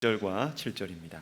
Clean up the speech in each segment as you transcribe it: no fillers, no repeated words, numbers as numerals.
6절과 7절입니다.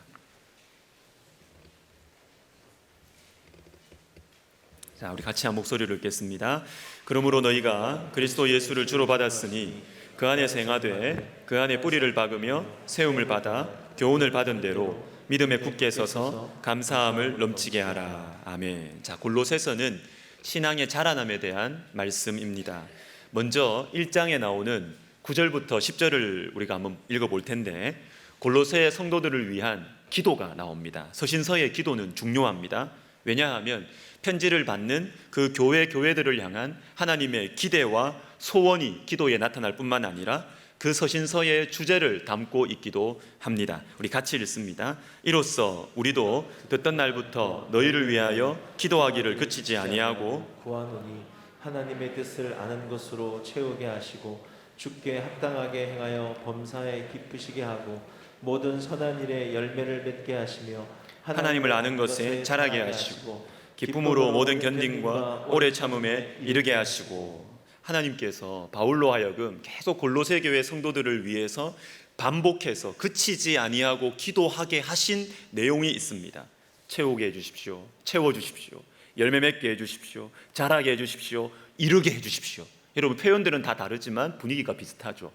자, 우리 같이 한 목소리를 읽겠습니다. 그러므로 너희가 그리스도 예수를 주로 받았으니 그 안에서 행하되 그 안에 뿌리를 박으며 세움을 받아 교훈을 받은 대로 믿음에 굳게 서서 감사함을 넘치게 하라. 아멘. 자, 골로새서는 신앙의 자라남에 대한 말씀입니다. 먼저 1장에 나오는 9절부터 10절을 우리가 한번 읽어볼 텐데, 골로새 성도들을 위한 기도가 나옵니다. 서신서의 기도는 중요합니다. 왜냐하면 편지를 받는 그 교회들을 향한 하나님의 기대와 소원이 기도에 나타날 뿐만 아니라 그 서신서의 주제를 담고 있기도 합니다. 우리 같이 읽습니다. 이로써 우리도 듣던 날부터 너희를 위하여 기도하기를 그치지 아니하고 구하노니 하나님의 뜻을 아는 것으로 채우게 하시고 주께 합당하게 행하여 범사에 기쁘시게 하고 모든 선한 일에 열매를 맺게 하시며 하나님을 아는 것에 자라게 하시고 기쁨으로 모든 견딘과 오래 참음에 이르게 하시고. 하나님께서 바울로 하여금 계속 골로새 교회 성도들을 위해서 반복해서 그치지 아니하고 기도하게 하신 내용이 있습니다. 채우게 해주십시오, 채워주십시오, 열매 맺게 해주십시오, 자라게 해주십시오, 이루게 해주십시오. 여러분, 표현들은 다 다르지만 분위기가 비슷하죠.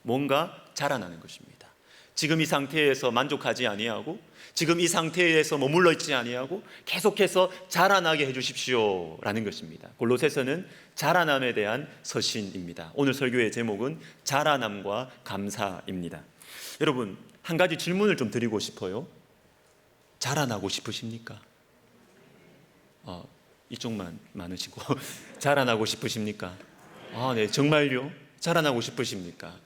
뭔가 자라나는 것입니다. 지금 이 상태에서 만족하지 아니하고 지금 이 상태에서 머물러 있지 아니하고 계속해서 자라나게 해주십시오 라는 것입니다. 골로새서는 자라남에 대한 서신입니다. 오늘 설교의 제목은 자라남과 감사입니다. 여러분, 한 가지 질문을 좀 드리고 싶어요. 자라나고 싶으십니까? 이쪽만 많으시고 자라나고 싶으십니까? 네, 정말요? 자라나고 싶으십니까?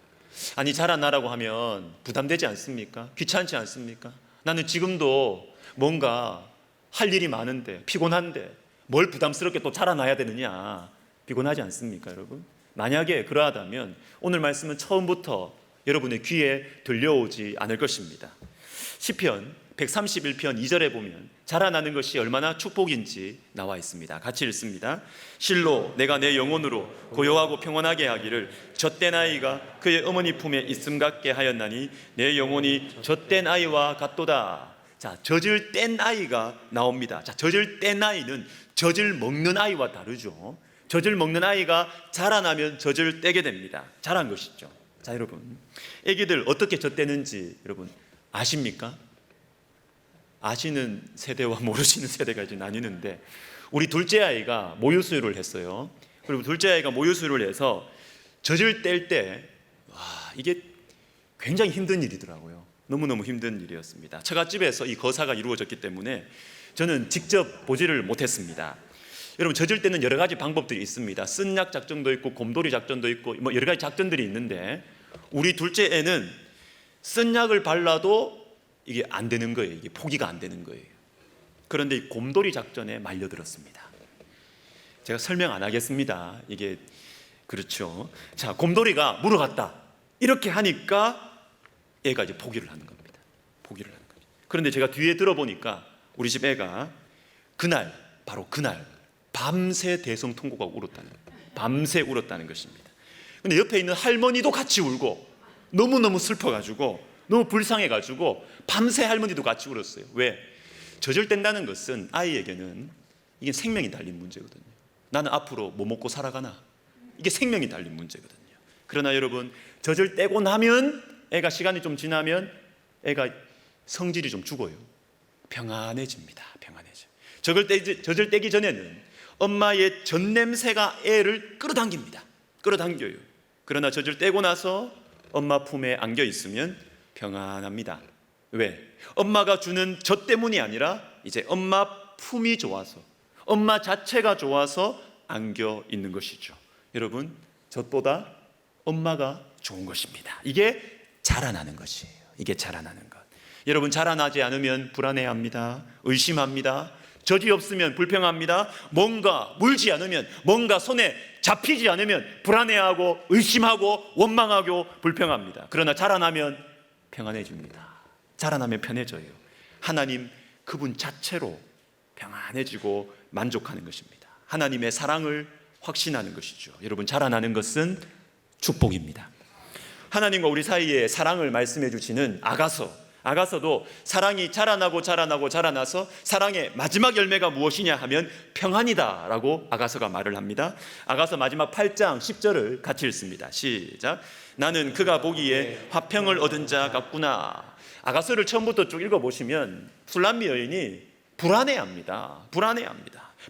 아니, 자라나라고 하면 부담되지 않습니까? 귀찮지 않습니까? 나는 지금도 뭔가 할 일이 많은데 피곤한데 뭘 부담스럽게 또 자라나야 되느냐, 피곤하지 않습니까, 여러분? 만약에 그러하다면 오늘 말씀은 처음부터 여러분의 귀에 들려오지 않을 것입니다. 시편 131편 2절에 보면 자라나는 것이 얼마나 축복인지 나와 있습니다. 같이 읽습니다. 실로 내가 내 영혼으로 고요하고 평온하게 하기를 젖된 아이가 그의 어머니 품에 있음 같게 하였나니 내 영혼이 젖된 아이와 같도다. 자, 젖을 뗀 아이가 나옵니다. 자, 젖을 뗀 아이는 젖을 먹는 아이와 다르죠. 젖을 먹는 아이가 자라나면 젖을 떼게 됩니다. 자란 것이죠. 자, 여러분, 애기들 어떻게 젖대는지 여러분 아십니까? 아시는 세대와 모르시는 세대가 이제 나뉘는데, 우리 둘째 아이가 모유수유를 했어요. 그리고 둘째 아이가 모유수유를 해서 젖을 뗄 때 이게 굉장히 힘든 일이더라고요. 너무너무 힘든 일이었습니다. 처갓집에서 이 거사가 이루어졌기 때문에 저는 직접 보지를 못했습니다. 여러분, 젖을 때는 여러 가지 방법들이 있습니다. 쓴약 작전도 있고 곰돌이 작전도 있고 뭐 여러 가지 작전들이 있는데, 우리 둘째 애는 쓴약을 발라도 이게 안 되는 거예요. 이게 포기가 안 되는 거예요. 그런데 이 곰돌이 작전에 말려들었습니다. 제가 설명 안 하겠습니다. 이게 그렇죠. 자, 곰돌이가 물어갔다 이렇게 하니까 애가 이제 포기를 하는 겁니다. 포기를 하는 거죠. 그런데 제가 뒤에 들어보니까 우리 집 애가 그날, 바로 그날 밤새 대성통곡하고 울었다는 거예요. 밤새 울었다는 것입니다. 근데 옆에 있는 할머니도 같이 울고 너무너무 슬퍼가지고, 너무 불쌍해가지고 밤새 할머니도 같이 울었어요. 왜? 젖을 뗀다는 것은 아이에게는 이게 생명이 달린 문제거든요. 나는 앞으로 뭐 먹고 살아가나, 이게 생명이 달린 문제거든요. 그러나 여러분, 젖을 떼고 나면, 애가 시간이 좀 지나면 애가 성질이 좀 죽어요. 평안해집니다. 평안해져. 젖을 떼기 전에는 엄마의 젖 냄새가 애를 끌어당깁니다. 끌어당겨요. 그러나 젖을 떼고 나서 엄마 품에 안겨 있으면 평안합니다. 왜? 엄마가 주는 젖 때문이 아니라 이제 엄마 품이 좋아서, 엄마 자체가 좋아서 안겨 있는 것이죠. 여러분, 젖보다 엄마가 좋은 것입니다. 이게 자라나는 것이에요. 이게 자라나는 것. 여러분, 자라나지 않으면 불안해합니다. 의심합니다. 젖이 없으면 불평합니다. 뭔가 물지 않으면, 뭔가 손에 잡히지 않으면 불안해하고 의심하고 원망하고 불평합니다. 그러나 자라나면 평안해집니다. 자라나면 편해져요. 하나님 그분 자체로 평안해지고 만족하는 것입니다. 하나님의 사랑을 확신하는 것이죠. 여러분, 자라나는 것은 축복입니다. 하나님과 우리 사이에 사랑을 말씀해 주시는 아가서, 아가서도 사랑이 자라나서 사랑의 마지막 열매가 무엇이냐 하면 평안이다라고 아가서가 말을 합니다. 아가서 마지막 8장 10절을 같이 읽습니다. 시작. 나는 그가 보기에 화평을 얻은 자 같구나. 아가서를 처음부터 쭉 읽어보시면 술람미 여인이 불안해합니다.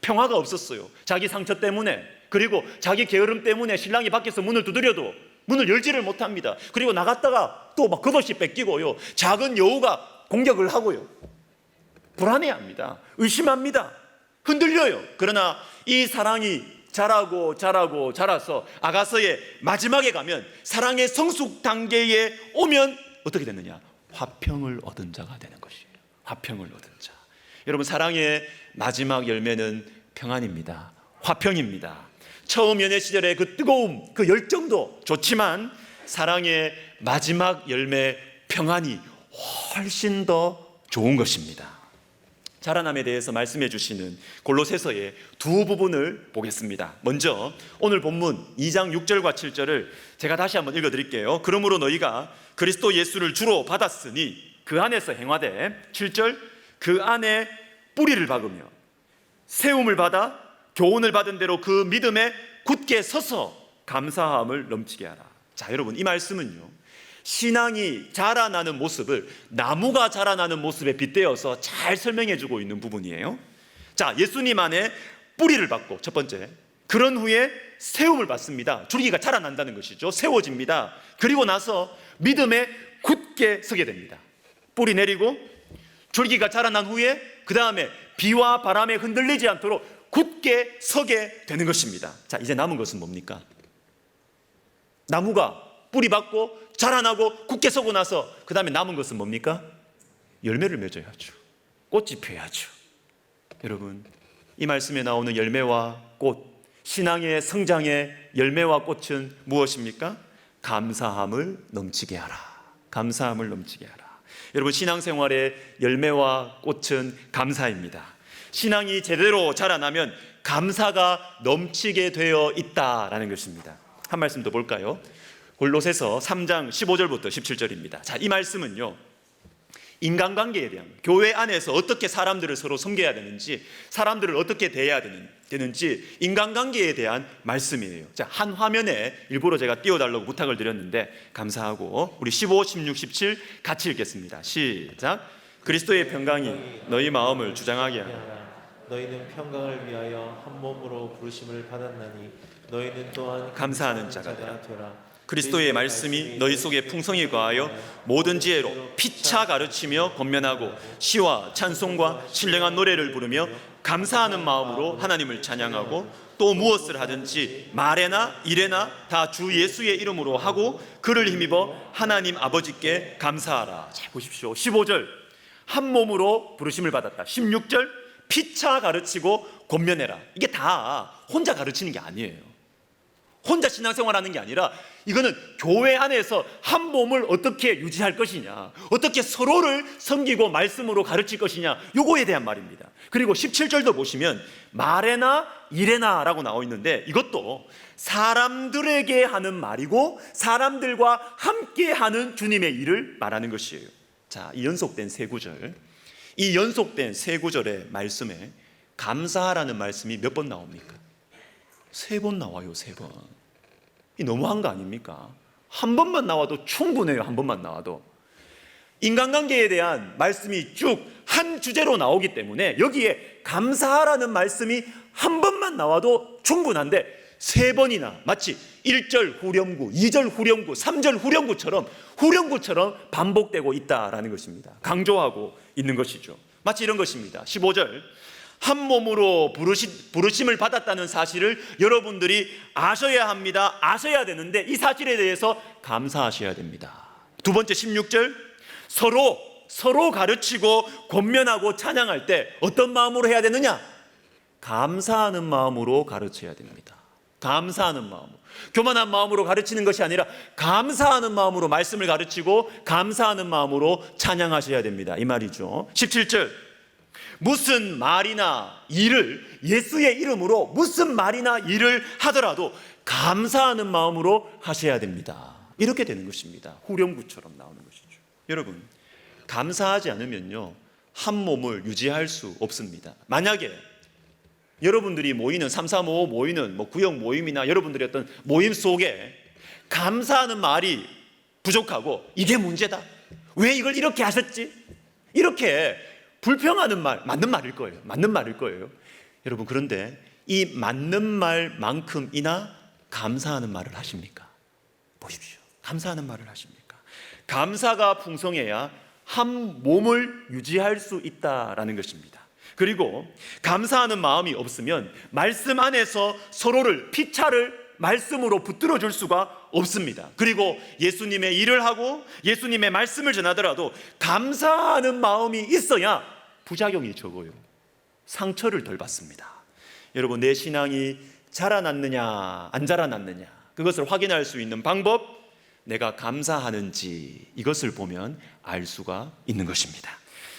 평화가 없었어요. 자기 상처 때문에, 그리고 자기 게으름 때문에 신랑이 밖에서 문을 두드려도 문을 열지를 못합니다. 그리고 나갔다가 또 막 겁없이 뺏기고요. 작은 여우가 공격을 하고요. 불안해합니다. 의심합니다. 흔들려요. 그러나 이 사랑이 자라서 아가서의 마지막에 가면, 사랑의 성숙 단계에 오면 어떻게 되느냐? 화평을 얻은 자가 되는 것이에요. 화평을 얻은 자. 여러분, 사랑의 마지막 열매는 평안입니다. 화평입니다. 처음 연애 시절의 그 뜨거움, 그 열정도 좋지만 사랑의 마지막 열매 평안이 훨씬 더 좋은 것입니다. 자라남에 대해서 말씀해 주시는 골로새서의 두 부분을 보겠습니다. 먼저 오늘 본문 2장 6절과 7절을 제가 다시 한번 읽어드릴게요. 그러므로 너희가 그리스도 예수를 주로 받았으니 그 안에서 행하되, 7절, 그 안에 뿌리를 박으며 세움을 받아 교훈을 받은 대로 그 믿음에 굳게 서서 감사함을 넘치게 하라. 자, 여러분, 이 말씀은요, 신앙이 자라나는 모습을 나무가 자라나는 모습에 빗대어서 잘 설명해 주고 있는 부분이에요. 자, 예수님 안에 뿌리를 받고, 첫 번째, 그런 후에 세움을 받습니다. 줄기가 자라난다는 것이죠. 세워집니다. 그리고 나서 믿음에 굳게 서게 됩니다. 뿌리 내리고 줄기가 자라난 후에 그 다음에 비와 바람에 흔들리지 않도록 굳게 서게 되는 것입니다. 자, 이제 남은 것은 뭡니까? 나무가 뿌리 받고 자라나고 굳게 서고 나서 그 다음에 남은 것은 뭡니까? 열매를 맺어야죠. 꽃이 피어야죠. 여러분, 이 말씀에 나오는 열매와 꽃, 신앙의 성장의 열매와 꽃은 무엇입니까? 감사함을 넘치게 하라. 감사함을 넘치게 하라. 여러분, 신앙생활의 열매와 꽃은 감사입니다. 신앙이 제대로 자라나면 감사가 넘치게 되어 있다라는 것입니다. 한 말씀 더 볼까요? 골로새서 3장 15절부터 17절입니다. 자, 이 말씀은요, 인간관계에 대한, 교회 안에서 어떻게 사람들을 서로 섬겨야 되는지, 사람들을 어떻게 대해야 되는지 인간관계에 대한 말씀이에요. 자, 한 화면에 일부러 제가 띄워달라고 부탁을 드렸는데 감사하고 우리 15, 16, 17 같이 읽겠습니다. 시작. 그리스도의 평강이 너희 마음을 주장하게 하라. 너희는 평강을 위하여 한 몸으로 부르심을 받았나니 너희는 또한 감사하는 자가 되라. 그리스도의 말씀이 너희 속에 풍성히 거하여 모든 지혜로 피차 가르치며 권면하고 시와 찬송과 신령한 노래를 부르며 감사하는 마음으로 하나님을 찬양하고, 또 무엇을 하든지 말에나 일에나 다 주 예수의 이름으로 하고 그를 힘입어 하나님 아버지께 감사하라. 자, 보십시오. 15절 한 몸으로 부르심을 받았다. 16절 피차 가르치고 권면해라. 이게 다 혼자 가르치는 게 아니에요. 혼자 신앙생활하는 게 아니라 이거는 교회 안에서 한 몸을 어떻게 유지할 것이냐, 어떻게 서로를 섬기고 말씀으로 가르칠 것이냐, 요거에 대한 말입니다. 그리고 17절도 보시면 말에나 일에나 라고 나와 있는데, 이것도 사람들에게 하는 말이고 사람들과 함께 하는 주님의 일을 말하는 것이에요. 자, 이 연속된 세 구절, 이 연속된 세 구절의 말씀에 감사하라는 말씀이 몇 번 나옵니까? 3번 나와요. 3번. 이 너무한 거 아닙니까? 한 번만 나와도 충분해요. 한 번만 나와도. 인간관계에 대한 말씀이 쭉 한 주제로 나오기 때문에 여기에 감사하라는 말씀이 한 번만 나와도 충분한데 3번이나 마치 1절 후렴구, 2절 후렴구, 3절 후렴구처럼 반복되고 있다라는 것입니다. 강조하고 있는 것이죠. 마치 이런 것입니다. 15절 한 몸으로 부르심을 받았다는 사실을 여러분들이 아셔야 합니다. 아셔야 되는데 이 사실에 대해서 감사하셔야 됩니다. 두 번째 16절 서로 가르치고 권면하고 찬양할 때 어떤 마음으로 해야 되느냐? 감사하는 마음으로 가르쳐야 됩니다. 감사하는 마음으로. 교만한 마음으로 가르치는 것이 아니라 감사하는 마음으로 말씀을 가르치고 감사하는 마음으로 찬양하셔야 됩니다. 이 말이죠. 17절 무슨 말이나 일을 예수의 이름으로 무슨 말이나 일을 하더라도 감사하는 마음으로 하셔야 됩니다. 이렇게 되는 것입니다. 후렴구처럼 나오는 것이죠. 여러분, 감사하지 않으면요, 한 몸을 유지할 수 없습니다. 만약에 여러분들이 모이는 335 모이는 구역 모임이나 여러분들의 어떤 모임 속에 감사하는 말이 부족하고 이게 문제다, 왜 이걸 이렇게 하셨지, 이렇게 불평하는 말, 맞는 말일 거예요. 맞는 말일 거예요. 여러분, 그런데 이 맞는 말만큼이나 감사하는 말을 하십니까? 보십시오. 감사하는 말을 하십니까? 감사가 풍성해야 한 몸을 유지할 수 있다라는 것입니다. 그리고 감사하는 마음이 없으면 말씀 안에서 서로를 피차를 말씀으로 붙들어 줄 수가 없습니다. 그리고 예수님의 일을 하고 예수님의 말씀을 전하더라도 감사하는 마음이 있어야 부작용이 적어요. 상처를 덜 받습니다. 여러분, 내 신앙이 자라났느냐 안 자라났느냐, 그것을 확인할 수 있는 방법, 내가 감사하는지 이것을 보면 알 수가 있는 것입니다.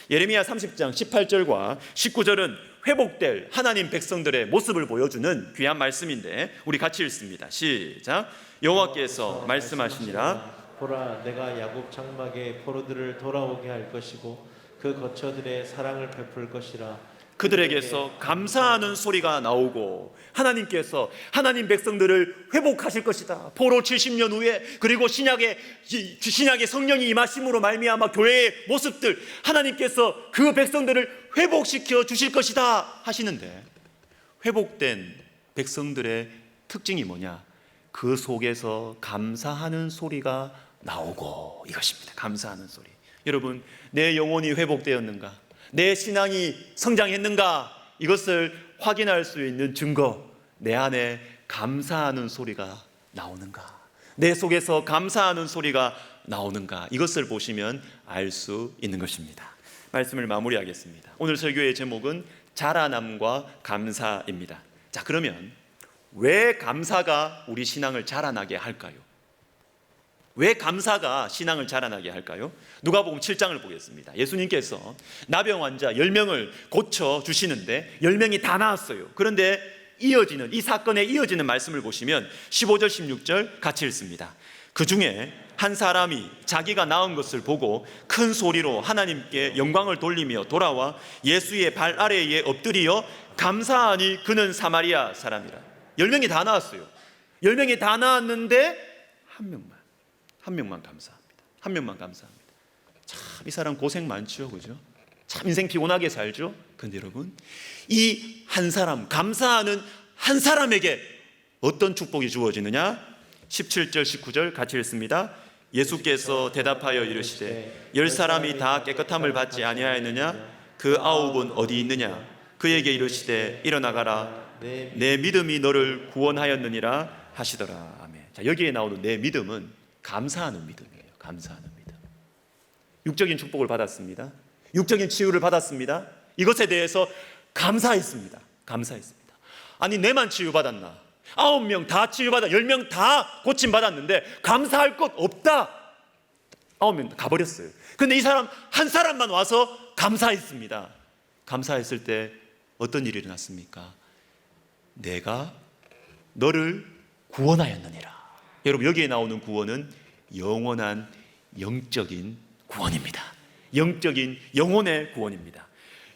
예레미야 30장 18절과 19절은 회복될 하나님 백성들의 모습을 보여주는 귀한 말씀인데 우리 같이 읽습니다. 시작. 여호와께서 말씀하시니라. 보라, 내가 야곱 장막에 포로들을 돌아오게 할 것이고 그 거처들의 사랑을 베풀 것이라. 그들에게서 감사하는 소리가 나오고 하나님께서 하나님 백성들을 회복하실 것이다. 포로 70년 후에, 그리고 신약의 성령이 임하심으로 말미암아 교회의 모습들, 하나님께서 그 백성들을 회복시켜 주실 것이다 하시는데, 회복된 백성들의 특징이 뭐냐? 그 속에서 감사하는 소리가 나오고, 이것입니다. 감사하는 소리. 여러분, 내 영혼이 회복되었는가? 내 신앙이 성장했는가? 이것을 확인할 수 있는 증거, 내 안에 감사하는 소리가 나오는가? 내 속에서 감사하는 소리가 나오는가? 이것을 보시면 알 수 있는 것입니다. 말씀을 마무리하겠습니다. 오늘 설교의 제목은 자라남과 감사입니다. 자, 그러면 왜 감사가 우리 신앙을 자라나게 할까요? 왜 감사가 신앙을 자라나게 할까요? 누가복음 7장을 보겠습니다. 예수님께서 나병 환자 10명을 고쳐주시는데 10명이 다 나았어요. 그런데 이어지는, 이 사건에 이어지는 말씀을 보시면 15절 16절 같이 읽습니다. 그 중에 한 사람이 자기가 나은 것을 보고 큰 소리로 하나님께 영광을 돌리며 돌아와 예수의 발 아래에 엎드리어 감사하니 그는 사마리아 사람이라. 10명이 다 나았어요. 10명이 다 나았는데 한 명만 감사합니다. 한 명만 감사합니다. 참, 이 사람 고생 많죠, 그죠? 참 인생 피곤하게 살죠. 근데 여러분, 이 한 사람, 감사하는 한 사람에게 어떤 축복이 주어지느냐? 17절 19절 같이 읽습니다. 예수께서 대답하여 이르시되 10사람이 다 깨끗함을 받지 아니하였느냐? 그 9은 어디 있느냐? 그에게 이르시되 일어나가라, 내 믿음이 너를 구원하였느니라 하시더라. 아멘. 자, 여기에 나오는 내 믿음은 감사하는 믿음이에요. 감사하는 믿음. 육적인 축복을 받았습니다. 육적인 치유를 받았습니다. 이것에 대해서 감사했습니다. 감사했습니다. 아니, 내만 치유받았나? 9명 다 치유받아, 10명 다 고침받았는데 감사할 것 없다. 9명 가버렸어요. 근데 이 사람 한 사람만 와서 감사했습니다. 감사했을 때 어떤 일이 일어났습니까? 내가 너를 구원하였느니라. 여러분, 여기에 나오는 구원은 영원한 영적인 구원입니다. 영적인 영혼의 구원입니다.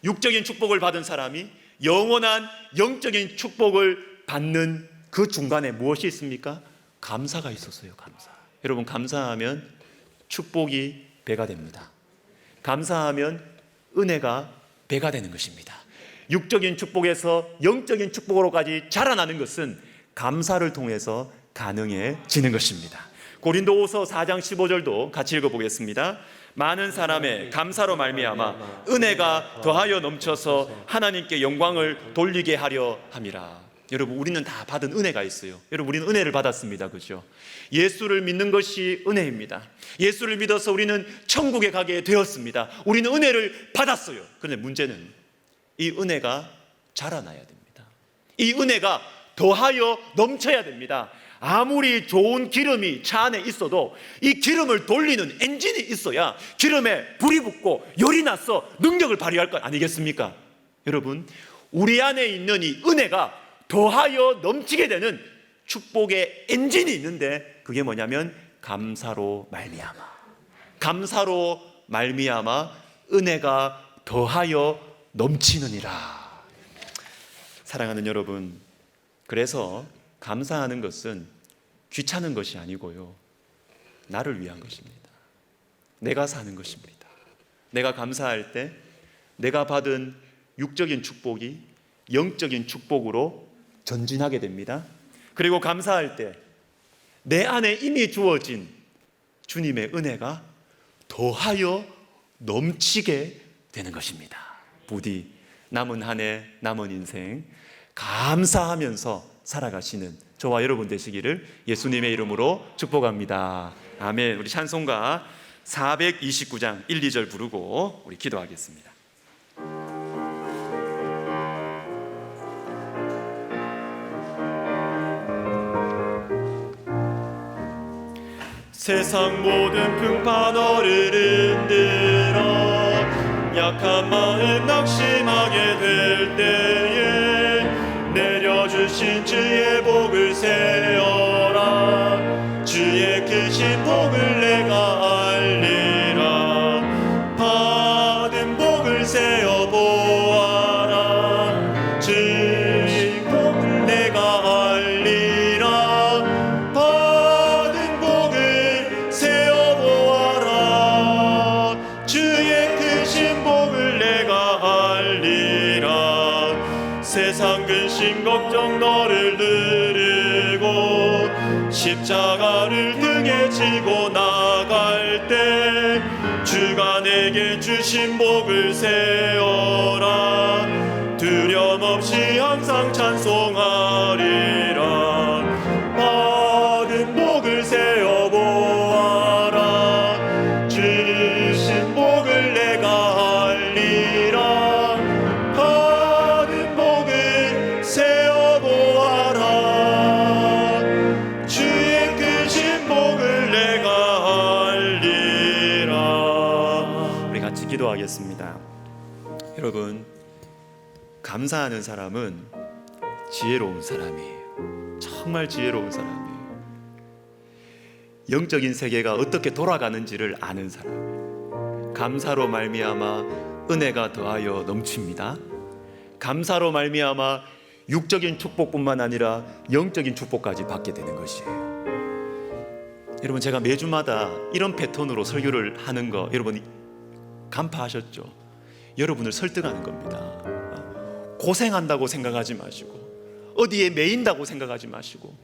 육적인 축복을 받은 사람이 영원한 영적인 축복을 받는 그 중간에 무엇이 있습니까? 감사가 있었어요. 감사. 여러분, 감사하면 축복이 배가 됩니다. 감사하면 은혜가 배가 되는 것입니다. 육적인 축복에서 영적인 축복으로까지 자라나는 것은 감사를 통해서 가능해지는 것입니다. 고린도후서 4장 15절도 같이 읽어보겠습니다. 많은 사람의 감사로 말미암아 은혜가 더하여 넘쳐서 하나님께 영광을 돌리게 하려 함이라. 여러분, 우리는 다 받은 은혜가 있어요. 여러분, 우리는 은혜를 받았습니다. 그죠? 예수를 믿는 것이 은혜입니다. 예수를 믿어서 우리는 천국에 가게 되었습니다. 우리는 은혜를 받았어요. 그런데 문제는 이 은혜가 자라나야 됩니다. 이 은혜가 더하여 넘쳐야 됩니다. 아무리 좋은 기름이 차 안에 있어도 이 기름을 돌리는 엔진이 있어야 기름에 불이 붙고 열이 나서 능력을 발휘할 것 아니겠습니까? 여러분, 우리 안에 있는 이 은혜가 더하여 넘치게 되는 축복의 엔진이 있는데 그게 뭐냐면 감사로 말미암아. 감사로 말미암아 은혜가 더하여 넘치느니라. 사랑하는 여러분, 그래서 감사하는 것은 귀찮은 것이 아니고요, 나를 위한 것입니다. 내가 사는 것입니다. 내가 감사할 때 내가 받은 육적인 축복이 영적인 축복으로 전진하게 됩니다. 그리고 감사할 때 내 안에 이미 주어진 주님의 은혜가 더하여 넘치게 되는 것입니다. 부디 남은 한 해, 남은 인생 감사하면서 살아가시는 저와 여러분 되시기를 예수님의 이름으로 축복합니다. 아멘. 우리 찬송가 429장 1, 2절 부르고 우리 기도하겠습니다. 세상 모든 풍파 너를 흔들어 약한 마음 낙심하게 될 때에 내려주신 주의 복을 세어라. 주의 크신 복을 내가 알리라. 받은 복을 세어 보아라. 주의 복을 내가 알리라. 받은 복을 세어 보아라. 주의 크신 복을 내가 알리라. 세상 근심 걱정 너를 누르고 십자가를 등에 지고 나갈 때 주가 내게 주신 복을 세어라. 두려움 없이 항상 찬송하리라. 받은 복을 세어 보아라. 주신 복을 내가 알리라. 받은 복을 세어 보아라. 주의 크신 복을 내가 알리라. 우리 같이 기도하겠습니다. 여러분, 감사하는 사람은 지혜로운 사람이에요. 정말 지혜로운 사람이에요. 영적인 세계가 어떻게 돌아가는지를 아는 사람이에요. 감사로 말미암아 은혜가 더하여 넘칩니다. 감사로 말미암아 육적인 축복뿐만 아니라 영적인 축복까지 받게 되는 것이에요. 여러분, 제가 매주마다 이런 패턴으로 설교를 하는 거 여러분 간파하셨죠? 여러분을 설득하는 겁니다. 고생한다고 생각하지 마시고 어디에 매인다고 생각하지 마시고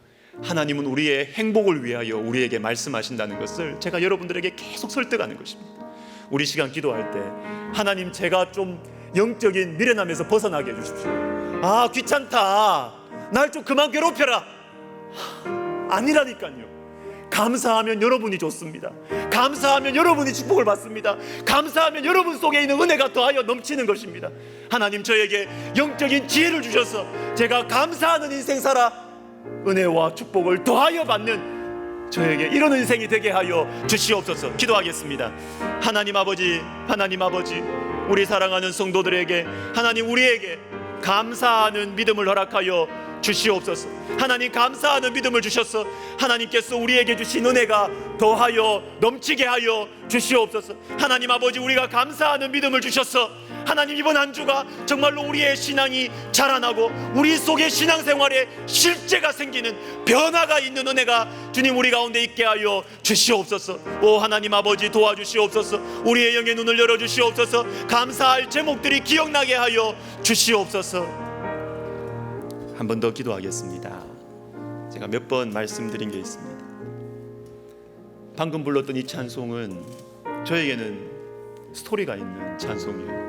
하나님은 우리의 행복을 위하여 우리에게 말씀하신다는 것을 제가 여러분들에게 계속 설득하는 것입니다. 우리 시간 기도할 때 하나님, 제가 좀 영적인 미련함에서 벗어나게 해주십시오. 아, 귀찮다, 날 좀 그만 괴롭혀라. 아니라니까요. 감사하면 여러분이 좋습니다. 감사하면 여러분이 축복을 받습니다. 감사하면 여러분 속에 있는 은혜가 더하여 넘치는 것입니다. 하나님, 저에게 영적인 지혜를 주셔서 제가 감사하는 인생 살아 은혜와 축복을 더하여 받는 저에게 이런 인생이 되게 하여 주시옵소서. 기도하겠습니다. 하나님 아버지, 하나님 아버지, 우리 사랑하는 성도들에게 하나님, 우리에게 감사하는 믿음을 허락하여 주시옵소서. 하나님, 감사하는 믿음을 주셔서 하나님께서 우리에게 주신 은혜가 더하여 넘치게 하여 주시옵소서. 하나님 아버지, 우리가 감사하는 믿음을 주셔서 하나님, 이번 한 주가 정말로 우리의 신앙이 자라나고 우리 속의 신앙생활에 실제가 생기는 변화가 있는 은혜가 주님 우리 가운데 있게 하여 주시옵소서. 오 하나님 아버지, 도와주시옵소서. 우리의 영의 눈을 열어주시옵소서. 감사할 제목들이 기억나게 하여 주시옵소서. 한 번 더 기도하겠습니다. 제가 몇 번 말씀드린 게 있습니다. 방금 불렀던 이 찬송은 저에게는 스토리가 있는 찬송이에요.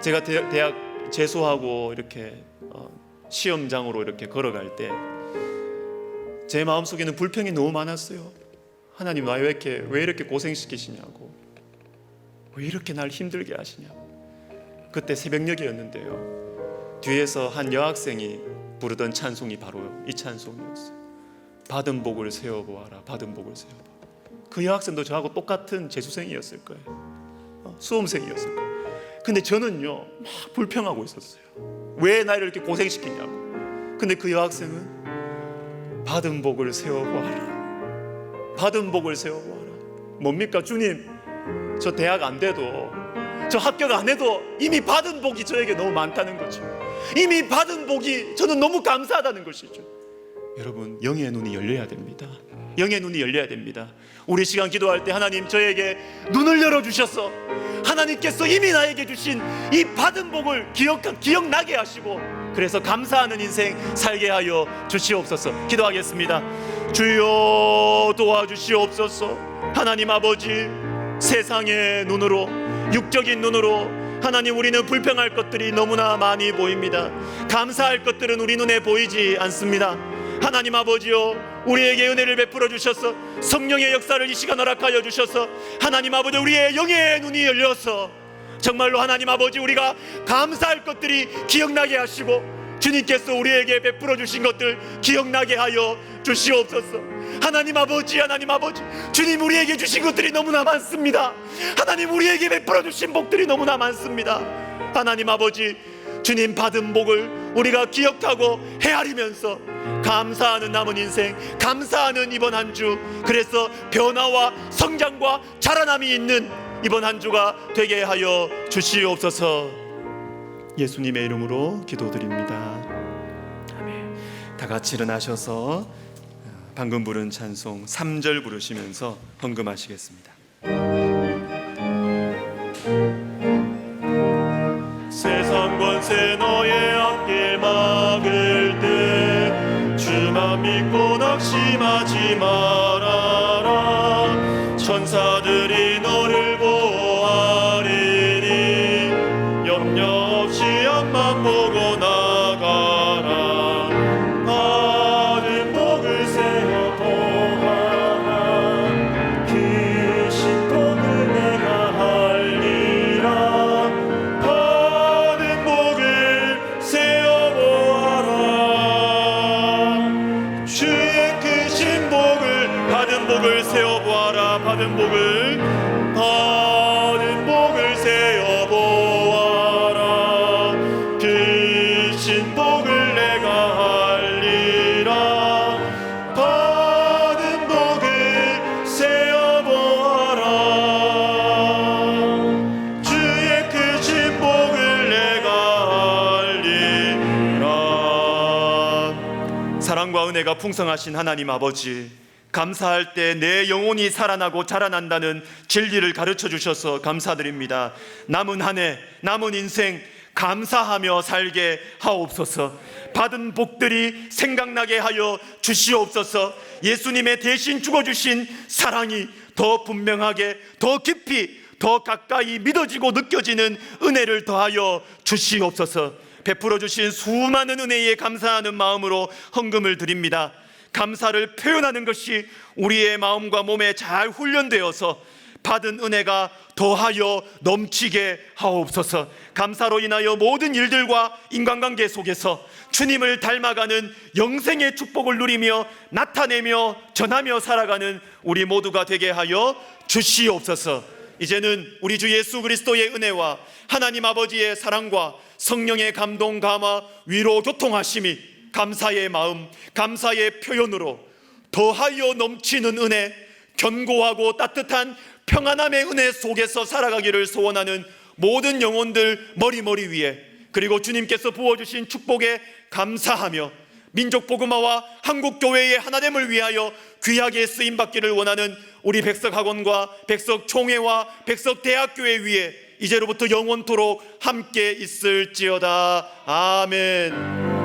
제가 대학 재수하고 이렇게 시험장으로 이렇게 걸어갈 때 제 마음속에는 불평이 너무 많았어요. 하나님, 나 왜 이렇게 고생시키시냐고, 왜 이렇게 날 힘들게 하시냐고. 그때 새벽녘이었는데요, 뒤에서 한 여학생이 부르던 찬송이 바로 이 찬송이었어요. 받은 복을 세어보아라. 받은 복을 세어보아라. 그 여학생도 저하고 똑같은 재수생이었을 거예요. 수험생이었을 거예요. 근데 저는요 막 불평하고 있었어요. 왜 나를 이렇게 고생시키냐고. 근데 그 여학생은 받은 복을 세어보아라. 받은 복을 세어보아라. 뭡니까? 주님, 저 대학 안 돼도, 저 합격 안 해도 이미 받은 복이 저에게 너무 많다는 거죠. 이미 받은 복이 저는 너무 감사하다는 것이죠. 여러분, 영의 눈이 열려야 됩니다. 영의 눈이 열려야 됩니다. 우리 시간 기도할 때 하나님 저에게 눈을 열어주셔서 하나님께서 이미 나에게 주신 이 받은 복을 기억나게 하시고, 그래서 감사하는 인생 살게 하여 주시옵소서. 기도하겠습니다. 주여 도와주시옵소서. 하나님 아버지, 세상의 눈으로, 육적인 눈으로 하나님, 우리는 불평할 것들이 너무나 많이 보입니다. 감사할 것들은 우리 눈에 보이지 않습니다. 하나님 아버지요, 우리에게 은혜를 베풀어 주셔서 성령의 역사를 이 시간 허락하여 주셔서 하나님 아버지, 우리의 영의 눈이 열려서 정말로 하나님 아버지, 우리가 감사할 것들이 기억나게 하시고 주님께서 우리에게 베풀어 주신 것들 기억나게 하여 주시옵소서. 하나님 아버지, 하나님 아버지, 주님 우리에게 주신 것들이 너무나 많습니다. 하나님 우리에게 베풀어 주신 복들이 너무나 많습니다. 하나님 아버지, 주님 받은 복을 우리가 기억하고 헤아리면서 감사하는 남은 인생, 감사하는 이번 한 주, 그래서 변화와 성장과 자라남이 있는 이번 한 주가 되게 하여 주시옵소서. 예수님의 이름으로 기도드립니다. 아멘. 다 같이 일어나셔서 방금 부른 찬송 3절 부르시면서 헌금하시겠습니다. 세상 권세 너의 앞길 막을 때 주만 믿고 낙심하지 말아라. 천사들이 너를 보호하리니 염려 없이 앞만 보고 나가라. 받은 복을 세어 보아라. 그 신복을 내가 할리라. 받은 복을 세어 보아라. 주의 그 신복을, 받은 복을 세어 보아라. 받은 복을, 받은 복을 세어 보아라. 그 신복을 내가 할리라. 받은 복을 세어 보아라. 주의 그 신복을 내가 할리라. 사랑과 은혜가 풍성하신 하나님 아버지, 감사할 때 내 영혼이 살아나고 자라난다는 진리를 가르쳐 주셔서 감사드립니다. 남은 한 해, 남은 인생 감사하며 살게 하옵소서. 받은 복들이 생각나게 하여 주시옵소서. 예수님의 대신 죽어주신 사랑이 더 분명하게, 더 깊이, 더 가까이 믿어지고 느껴지는 은혜를 더하여 주시옵소서. 베풀어 주신 수많은 은혜에 감사하는 마음으로 헌금을 드립니다. 감사를 표현하는 것이 우리의 마음과 몸에 잘 훈련되어서 받은 은혜가 더하여 넘치게 하옵소서. 감사로 인하여 모든 일들과 인간관계 속에서 주님을 닮아가는 영생의 축복을 누리며 나타내며 전하며 살아가는 우리 모두가 되게 하여 주시옵소서. 이제는 우리 주 예수 그리스도의 은혜와 하나님 아버지의 사랑과 성령의 감동, 감화, 위로, 교통하심이 감사의 마음, 감사의 표현으로 더하여 넘치는 은혜, 견고하고 따뜻한 평안함의 은혜 속에서 살아가기를 소원하는 모든 영혼들 머리 위에, 그리고 주님께서 부어주신 축복에 감사하며 민족복음화와 한국교회의 하나됨을 위하여 귀하게 쓰임받기를 원하는 우리 백석학원과 백석총회와 백석대학교회 위에 이제로부터 영원토록 함께 있을지어다. 아멘.